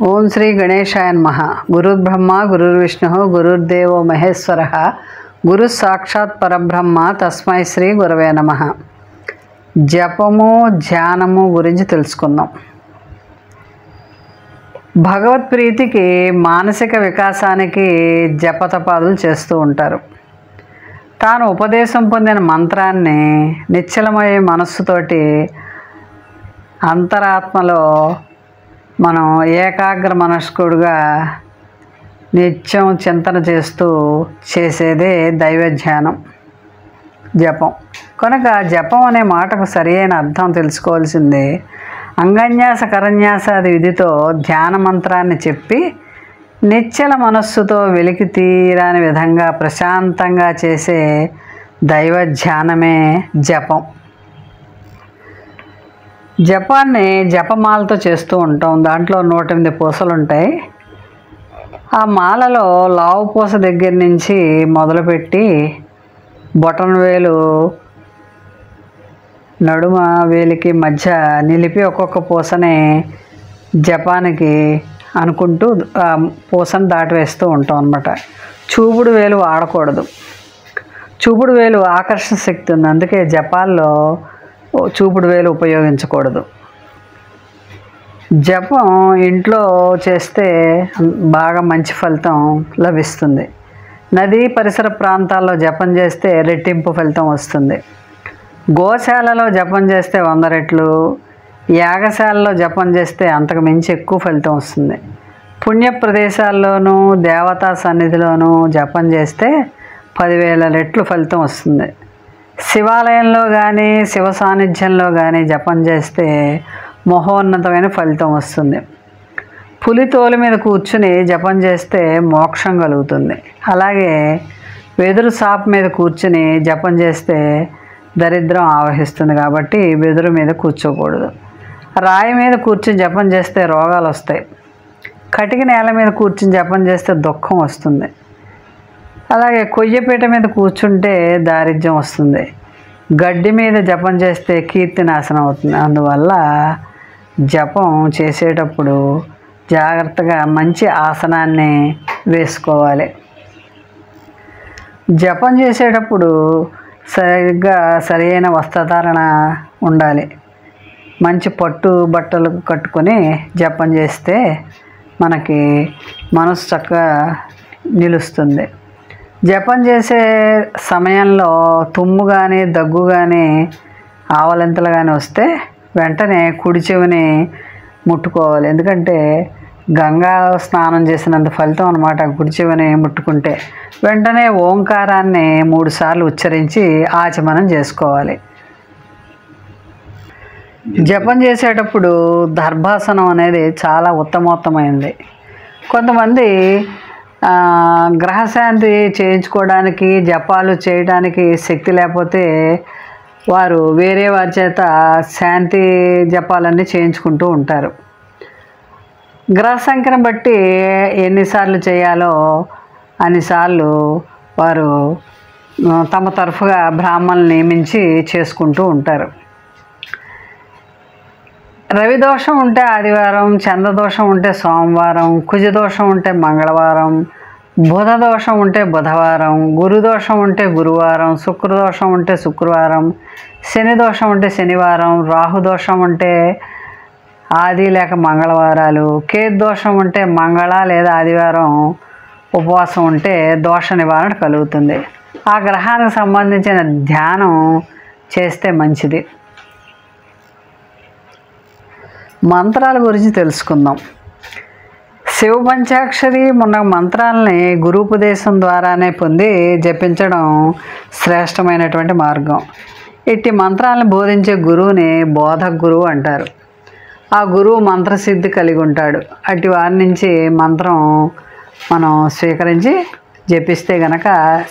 ఓం శ్రీ గణేశాయ నమః. గురుర్బ్రహ్మ గురుర్విష్ణు గురుర్దేవో మహేశ్వర గురు సాక్షాత్ పరబ్రహ్మ తస్మై శ్రీ గురవే నమః. జపము ధ్యానము గురించి తెలుసుకుందాం. భగవత్ ప్రీతికి మానసిక వికాసానికి జపతపాదులు చేస్తూ ఉంటారు. తాను ఉపదేశం పొందిన మంత్రాన్ని నిశ్చలమయ్యే మనస్సుతోటి అంతరాత్మలో మనం ఏకాగ్ర మనస్కుడుగా నిత్యం చింతన చేస్తూ చేసేదే దైవధ్యానం, జపం. కనుక జపం అనే మాటకు సరియైన అర్థం తెలుసుకోవాల్సిందే. అంగన్యాస కరన్యాసాది విధితో ధ్యాన మంత్రాన్ని చెప్పి నిశ్చల మనస్సుతో వెలికి తీరాని విధంగా ప్రశాంతంగా చేసే దైవధ్యానమే జపం. జపాన్ని జపమాలతో చేస్తూ ఉంటాం. దాంట్లో 108 పూసలు ఉంటాయి. ఆ మాలలో లావు పూస దగ్గర నుంచి మొదలుపెట్టి బొటన వేలు నడుమ వేలికి మధ్య నిలిపి ఒక్కొక్క పూసని జపానికి అనుకుంటూ ఆ పూసను దాటివేస్తూ ఉంటాం అన్నమాట. చూపుడు వేలు వాడకూడదు. చూపుడు వేలు ఆకర్షణ శక్తి ఉంది, అందుకే జపాల్లో చూపుడు వేలు ఉపయోగించకూడదు. జపం ఇంట్లో చేస్తే బాగా మంచి ఫలితం లభిస్తుంది. నదీ పరిసర ప్రాంతాల్లో జపం చేస్తే రెట్టింపు ఫలితం వస్తుంది. గోశాలలో జపం చేస్తే 100 రెట్లు, యాగశాలలో జపం చేస్తే అంతకు మించి ఎక్కువ ఫలితం వస్తుంది. పుణ్య ప్రదేశాల్లోనూ దేవతా సన్నిధిలోనూ జపం చేస్తే 10,000 రెట్లు ఫలితం వస్తుంది. శివాలయంలో కానీ శివ సాన్నిధ్యంలో కానీ జపం చేస్తే మహోన్నతమైన ఫలితం వస్తుంది. పులి తోలు మీద కూర్చుని జపం చేస్తే మోక్షం కలుగుతుంది. అలాగే వెదురు సాప్ మీద కూర్చుని జపం చేస్తే దరిద్రం ఆవహిస్తుంది. కాబట్టి వెదురు మీద కూర్చోకూడదు. రాయి మీద కూర్చుని జపం చేస్తే రోగాలు వస్తాయి. కటిక నేల మీద కూర్చుని జపం చేస్తే దుఃఖం వస్తుంది. అలాగే కొయ్యపీట మీద కూర్చుంటే దారిద్ర్యం వస్తుంది. గడ్డి మీద జపం చేస్తే కీర్తి నాశనం అవుతుంది. అందువల్ల జపం చేసేటప్పుడు జాగ్రత్తగా మంచి ఆసనాన్ని వేసుకోవాలి. జపం చేసేటప్పుడు సరిగ్గా సరైన వస్త్రధారణ ఉండాలి. మంచి పట్టు బట్టలు కట్టుకొని జపం చేస్తే మనకి మనసు చక్కగా నిలుస్తుంది. జపం చేసే సమయంలో తుమ్ము కానీ దగ్గు కానీ ఆవలింతలు కానీ వస్తే వెంటనే కుడి చెవిని ముట్టుకోవాలి. ఎందుకంటే గంగా స్నానం చేసినంత ఫలితం అన్నమాట కుడి చెవిని ముట్టుకుంటే. వెంటనే ఓంకారాన్ని 3 సార్లు ఉచ్చరించి ఆచమనం చేసుకోవాలి. జపం చేసేటప్పుడు దర్భాసనం అనేది చాలా ఉత్తమోత్తమైంది. కొంతమంది గ్రహశాంతి చేయించుకోవడానికి జపాలు చేయడానికి శక్తి లేకపోతే వారు వేరే వారి చేత శాంతి జపాలన్నీ చేయించుకుంటూ ఉంటారు. గ్రహ సంఖ్యను బట్టి ఎన్నిసార్లు చేయాలో అన్నిసార్లు వారు తమ తరఫుగా బ్రాహ్మణులు నియమించి చేసుకుంటూ ఉంటారు. రవి దోషం ఉంటే ఆదివారం, చంద్రదోషం ఉంటే సోమవారం, కుజదోషం ఉంటే మంగళవారం, బుధ దోషం ఉంటే బుధవారం, గురుదోషం ఉంటే గురువారం, శుక్రదోషం ఉంటే శుక్రవారం, శని దోషం ఉంటే శనివారం, రాహుదోషం ఉంటే ఆది లేక మంగళవారాలు, కేతు దోషం ఉంటే మంగళ లేదా ఆదివారం ఉపవాసం ఉంటే దోష నివారణ కలుగుతుంది. ఆ గ్రహానికి సంబంధించిన ధ్యానం చేస్తే మంచిది. మంత్రాల గురించి తెలుసుకుందాం. శివ పంచాక్షరి ఉన్న మంత్రాలని గురూపదేశం ద్వారానే పొంది జపించడం శ్రేష్టమైనటువంటి మార్గం. ఇట్టి మంత్రాలను బోధించే గురువుని బోధక గురువు అంటారు. ఆ గురువు మంత్రసిద్ధి కలిగి ఉంటాడు. అట్టి వారి నుంచి మంత్రం మనం స్వీకరించి జపిస్తే గనక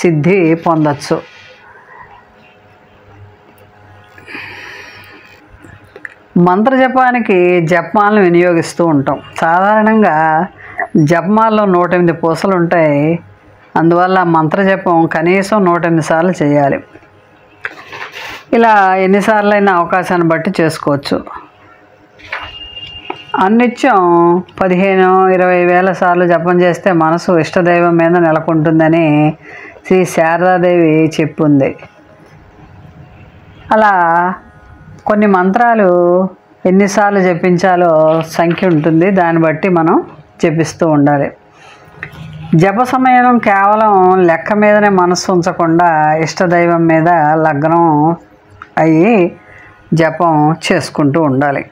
సిద్ధి పొందవచ్చు. మంత్రజపానికి జపమాలను వినియోగిస్తూ ఉంటాం. సాధారణంగా జపమాలలో 108 పూసలు ఉంటాయి. అందువల్ల మంత్రజపం కనీసం 108 సార్లు చేయాలి. ఇలా ఎన్నిసార్లు అయినా అవకాశాన్ని బట్టి చేసుకోవచ్చు. అన్నిత్యం 15-20 వేల సార్లు జపం చేస్తే మనసు ఇష్టదైవం మీద నెలకొంటుందని శ్రీ శారదాదేవి చెప్పుంది. అలా కొన్ని మంత్రాలు ఎన్నిసార్లు జపించాలో సంఖ్య ఉంటుంది, దాన్ని బట్టి మనం జపిస్తూ ఉండాలి. జప సమయం కేవలం లెక్క మీదనే మనసు ఉంచకుండా ఇష్టదైవం మీద లగ్నం అయ్యి జపం చేసుకుంటూ ఉండాలి.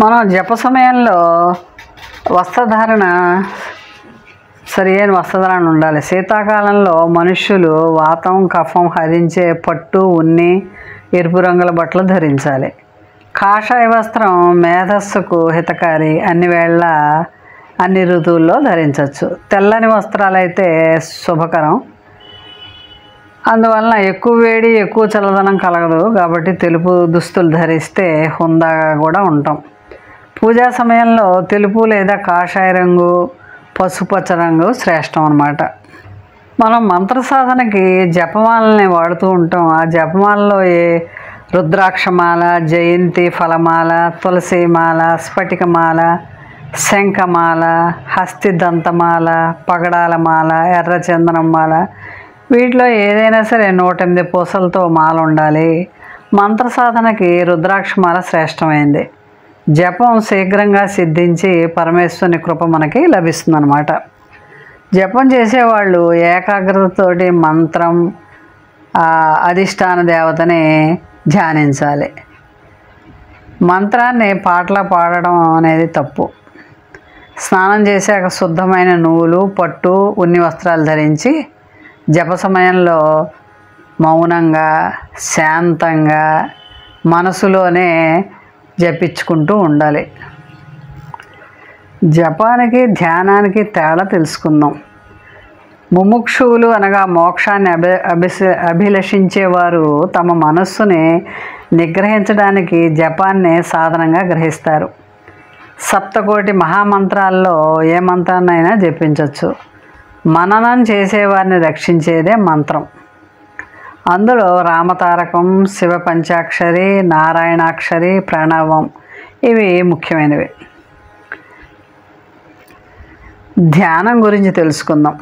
మనం జప సమయంలో వస్త్రధారణ సరియైన వస్త్రధారణ ఉండాలి. శీతాకాలంలో మనుష్యులు వాతం కఫం హరించే పట్టు ఉన్ని ఎరుపు రంగుల బట్టలు ధరించాలి. కాషాయ వస్త్రం మేధస్సుకు హితకారి, అన్ని వేళ అన్ని ఋతువుల్లో ధరించవచ్చు. తెల్లని వస్త్రాలు అయితే శుభకరం, అందువలన ఎక్కువ వేడి ఎక్కువ చల్లదనం కలగదు కాబట్టి తెలుపు దుస్తులు ధరిస్తే హుందాగా కూడా ఉంటాం. పూజా సమయంలో తెలుపు లేదా కాషాయ రంగు పసుపచ్చ రంగు శ్రేష్టం అన్నమాట. మనం మంత్ర సాధనకి జపమాలని వాడుతూ ఉంటాం. ఆ జపమాలలో రుద్రాక్షమాల, జయంతి ఫలమాల, తులసిమాల, స్ఫటికమాల, శంఖమాల, హస్తిదంతమాల, పగడాల మాల, ఎర్రచందనం మాల, వీటిలో ఏదైనా సరే 108 పూసలతో మాల ఉండాలి. మంత్ర సాధనకి రుద్రాక్షమాల శ్రేష్టమైంది. జపం శీఘ్రంగా సిద్ధించి పరమేశ్వరుని కృప మనకి లభిస్తుందన్నమాట. జపం చేసేవాళ్ళు ఏకాగ్రతతోటి మంత్రం అధిష్టాన దేవతని ధ్యానించాలి. మంత్రాన్ని పాటలా పాడడం అనేది తప్పు. స్నానం చేశాక శుద్ధమైన నువ్వులు, పట్టు, ఉన్ని వస్త్రాలు ధరించి జప సమయంలో మౌనంగా శాంతంగా మనసులోనే జపించుకుంటూ ఉండాలి. జపానికి ధ్యానానికి తేడా తెలుసుకుందాం. ముముక్షువులు అనగా మోక్షాన్ని అభిలషించేవారు తమ మనస్సుని నిగ్రహించడానికి జపాన్ని సాధనంగా గ్రహిస్తారు. సప్తకోటి మహామంత్రాల్లో ఏ మంత్రాన్నైనా జపించవచ్చు. మననం చేసేవారిని రక్షించేదే మంత్రం. అందులో రామతారకం, శివ పంచాక్షరి, నారాయణాక్షరి, ప్రణవం ఇవి ముఖ్యమైనవి. ధ్యానం గురించి తెలుసుకుందాం.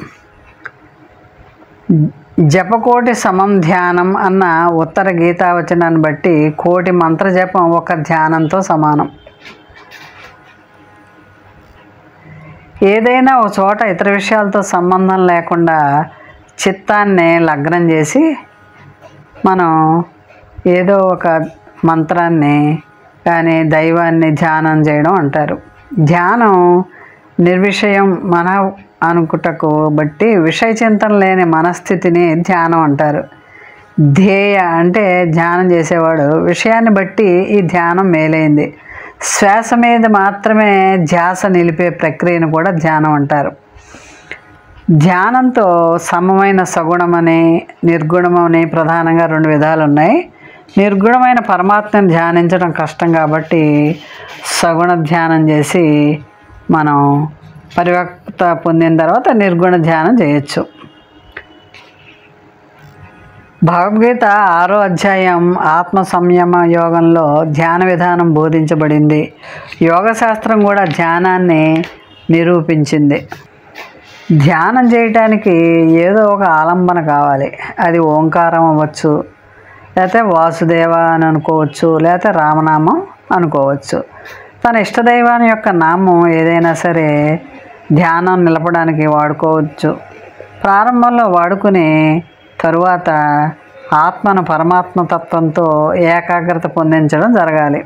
జపకోటి సమం ధ్యానం అన్న ఉత్తర గీతావచనాన్ని బట్టి కోటి మంత్ర జపం ఒక ధ్యానంతో సమానం. ఏదైనా ఒక చోట ఇతర విషయాలతో సంబంధం లేకుండా చిత్తాన్ని లగ్నం చేసి మనం ఏదో ఒక మంత్రాన్ని కానీ దైవాన్ని ధ్యానం చేయడం అంటారు. ధ్యానం నిర్విషయం మన అనుకుటకు బట్టి విషయ చింతన లేని మనస్థితిని ధ్యానం అంటారు. ధ్యేయ అంటే ధ్యానం చేసేవాడు విషయాన్ని బట్టి ఈ ధ్యానం మేలైంది. శ్వాస మీద మాత్రమే ధ్యాస నిలిపే ప్రక్రియను కూడా ధ్యానం అంటారు. ధ్యానంతో సమమైన సగుణమని నిర్గుణమని ప్రధానంగా 2 విధాలు ఉన్నాయి. నిర్గుణమైన పరమాత్మను ధ్యానించడం కష్టం కాబట్టి సగుణ ధ్యానం చేసి మనం పరివక్త పొందిన తర్వాత నిర్గుణ ధ్యానం చేయొచ్చు. భగవద్గీత 6వ అధ్యాయం ఆత్మ సంయమ యోగంలో ధ్యాన విధానం బోధించబడింది. యోగశాస్త్రం కూడా ధ్యానాన్ని నిరూపించింది. ధ్యానం చేయటానికి ఏదో ఒక ఆలంబన కావాలి. అది ఓంకారం అవ్వచ్చు, లేకపోతే వాసుదేవ అని అనుకోవచ్చు, లేకపోతే రామనామం అనుకోవచ్చు. తన ఇష్టదైవాన్ని యొక్క నామం ఏదైనా సరే ధ్యానం నిలపడానికి వాడుకోవచ్చు. ప్రారంభంలో వాడుకుని తరువాత ఆత్మను పరమాత్మతత్వంతో ఏకాగ్రత పొందించడం జరగాలి.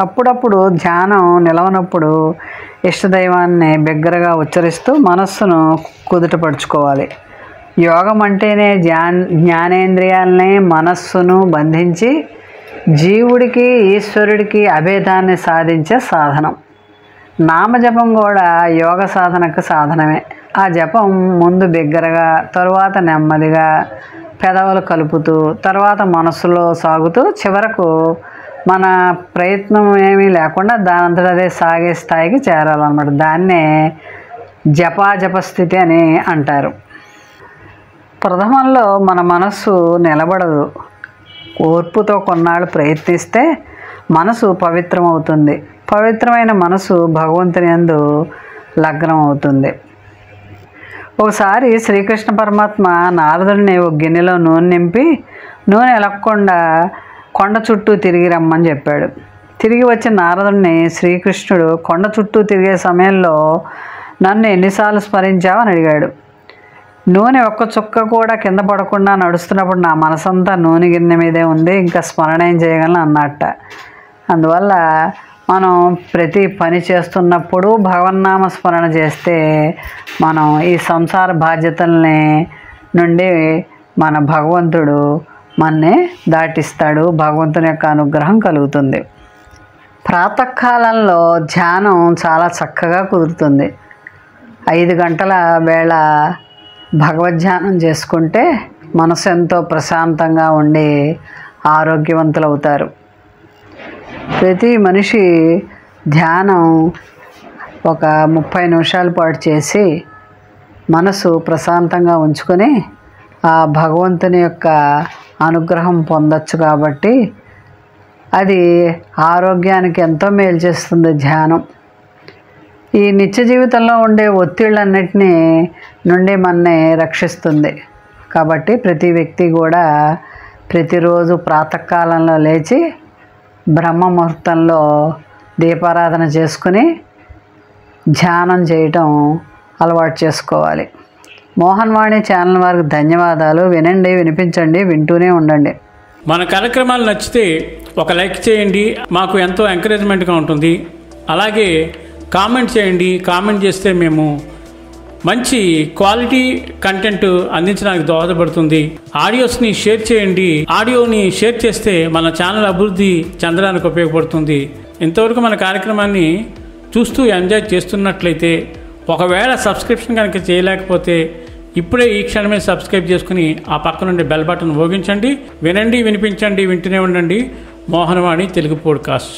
అప్పుడప్పుడు ధ్యానం నిలవనప్పుడు ఇష్టదైవాన్ని బిగ్గరగా ఉచ్చరిస్తూ మనస్సును కుదుటపరుచుకోవాలి. యోగం అంటేనే జ్ఞానేంద్రియాలని మనస్సును బంధించి జీవుడికి ఈశ్వరుడికి అభేదాన్ని సాధించే సాధనం. నామజపం కూడా యోగ సాధనకు సాధనమే. ఆ జపం ముందు బిగ్గరగా, తరువాత నెమ్మదిగా పెదవులు కలుపుతూ, తర్వాత మనస్సులో సాగుతూ చివరకు మన ప్రయత్నం ఏమీ లేకుండా దానంతట అదే సాగే స్థాయికి చేరాలన్నమాట. దాన్నే జపస్థితి అని అంటారు. ప్రథమంలో మన మనస్సు నిలబడదు. ఓర్పుతో కొన్నాళ్ళు ప్రయత్నిస్తే మనసు పవిత్రమవుతుంది. పవిత్రమైన మనసు భగవంతుని యందు లగ్నం అవుతుంది. ఒకసారి శ్రీకృష్ణ పరమాత్మ నారదుడిని ఒక గిన్నెలో నూనె నింపి నూనె ఎలక్కుండా కొండ చుట్టూ తిరిగి రమ్మని చెప్పాడు. తిరిగి వచ్చిన నారదుడిని శ్రీకృష్ణుడు కొండ చుట్టూ తిరిగే సమయంలో నన్ను ఎన్నిసార్లు స్మరించావు అని అడిగాడు. నూనె ఒక్క చుక్క కూడా కింద పడకుండా నడుస్తున్నప్పుడు నా మనసంతా నూనె గిన్నె మీదే ఉంది, ఇంకా స్మరణ ఏం చేయగలను అన్నట్ట. అందువల్ల మనం ప్రతి పని చేస్తున్నప్పుడు భగవన్నామ స్మరణ చేస్తే మనం ఈ సంసార బాధ్యతల్ని నుండి మన భగవంతుడు మనని దాటిస్తాడు. భగవంతుని యొక్క అనుగ్రహం కలుగుతుంది. ప్రాతకాలంలో ధ్యానం చాలా చక్కగా కుదురుతుంది. 5 గంటల వేళ భగవద్ధ్యానం చేసుకుంటే మనసు ఎంతో ప్రశాంతంగా ఉండి ఆరోగ్యవంతులు అవుతారు. ప్రతి మనిషి ధ్యానం ఒక 30 నిమిషాల పాటు చేసి మనసు ప్రశాంతంగా ఉంచుకొని ఆ భగవంతుని యొక్క అనుగ్రహం పొందొచ్చు. కాబట్టి అది ఆరోగ్యానికి ఎంతో మేలు చేస్తుంది ధ్యానం. ఈ నిత్య జీవితంలో ఉండే ఒత్తిళ్ళన్నిటినీ నుండి మనని రక్షిస్తుంది. కాబట్టి ప్రతి వ్యక్తి కూడా ప్రతిరోజు ప్రాతకాలంలో లేచి బ్రహ్మ ముహూర్తంలో దీపారాధన చేసుకుని ధ్యానం చేయటం అలవాటు చేసుకోవాలి. మోహన్ వాణి ఛానల్ వారికి ధన్యవాదాలు. వినండి, వినిపించండి, వింటూనే ఉండండి. మన కార్యక్రమాలు నచ్చితే ఒక లైక్ చేయండి, మాకు ఎంతో ఎంకరేజ్మెంట్గా ఉంటుంది. అలాగే కామెంట్ చేయండి. కామెంట్ చేస్తే మేము మంచి క్వాలిటీ కంటెంట్ అందించడానికి దోహదపడుతుంది. ఆడియోస్ని షేర్ చేయండి. ఆడియోని షేర్ చేస్తే మన ఛానల్ అభివృద్ధి చెందడానికి ఉపయోగపడుతుంది. ఇంతవరకు మన కార్యక్రమాన్ని చూస్తూ ఎంజాయ్ చేస్తున్నట్లయితే, ఒకవేళ సబ్స్క్రిప్షన్ కనుక చేయలేకపోతే ఇప్పుడే ఈ క్షణమే సబ్స్క్రైబ్ చేసుకుని ఆ పక్క నుండి బెల్ బటన్ మోగించండి. వినండి, వినిపించండి, వింటూనే ఉండండి. మోహన్ వాణి తెలుగు పోడ్కాస్ట్.